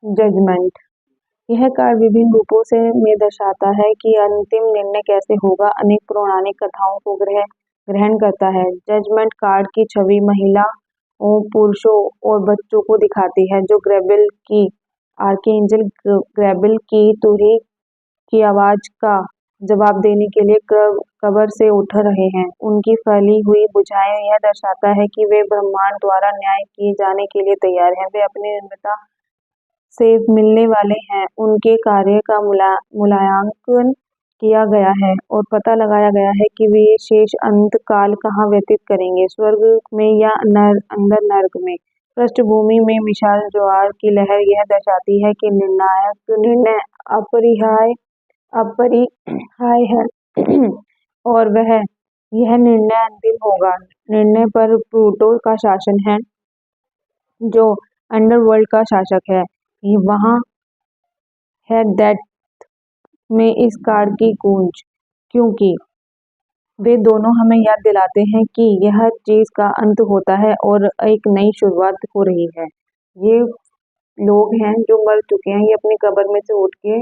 Judgement. यह card विभिन्न रूपों से में दर्शाता है कि अंतिम निर्णय कैसे होगा। अनेक पौराणिक कथाओं को ग्रहण करता है। जजमेंट कार्ड की छवि महिलाओं, पुरुषों और बच्चों को दिखाती है जो गैब्रिएल की आर्कएंजल गैब्रिएल की तुरही की आवाज का जवाब देने के लिए कब्र से उठ रहे हैं। उनकी फैली हुई भुजाएं यह दर्शाता है कि वे ब्रह्मांड द्वारा न्याय किए जाने के लिए तैयार हैं। वे अपनी निर्ममता से मिलने वाले हैं। उनके कार्य का मूल्यांकन किया गया है और पता लगाया गया है कि वे शेष अंत काल कहाँ व्यतीत करेंगे, स्वर्ग में या अंदर नर्क में। पृष्ठभूमि में विशाल ज्वार की लहर यह दर्शाती है कि निर्णायक निर्णय अपरिहार्य है और यह निर्णय अंतिम होगा। निर्णय पर प्लूटो का शासन है जो अंडरवर्ल्ड का शासक है। वहाँ है डेप्थ में इस कार्ड की गूंज, क्योंकि वे दोनों हमें याद दिलाते हैं कि यह चीज का अंत होता है और एक नई शुरुआत हो रही है। ये लोग हैं जो मर चुके हैं, ये अपनी कब्र में से उठ के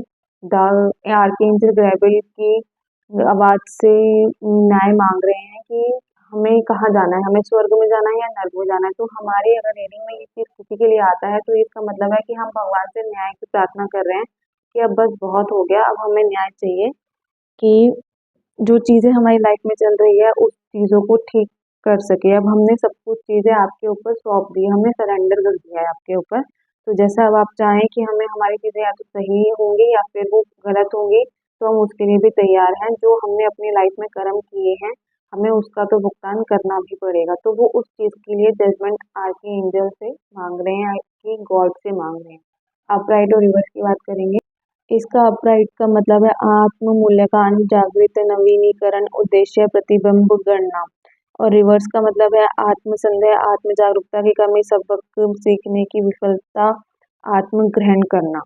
आर्कएंजल गैब्रिएल की आवाज से न्याय मांग रहे हैं कि हमें कहाँ जाना है, हमें स्वर्ग में जाना है या नर्क में जाना है। तो हमारी अगर रीडिंग में ये चीज किसी के लिए आता है तो इसका मतलब है कि हम भगवान से न्याय की प्रार्थना कर रहे हैं कि अब बस बहुत हो गया, अब हमें न्याय चाहिए कि जो चीजें हमारी लाइफ में चल रही है उस चीजों को ठीक कर सके। अब हमने सब कुछ चीजें आपके ऊपर सौंप दी, हमने सरेंडर कर दिया है आपके ऊपर। तो जैसा अब आप चाहें कि हमें हमारी चीजें या तो सही होंगी या फिर वो गलत होंगी, तो हम उसके लिए भी तैयार हैं। जो हमने अपनी लाइफ में कर्म किए हैं हमें उसका तो भुगतान करना भी पड़ेगा। तो वो उस चीज के लिए जजमेंट आर्कएंजल से मांग रहे हैं कि गॉड से मांग रहे हैं। अपराइट और रिवर्स की बात करेंगे। इसका अपराइट का मतलब है आत्म मूल्यांकन, जागृत, नवीनीकरण, उद्देश्य, प्रतिबिंब, गणना। और रिवर्स का मतलब है आत्म संदेह, आत्म जागरूकता की कमी, सबक सीखने की विफलता, आत्म ग्रहण करना।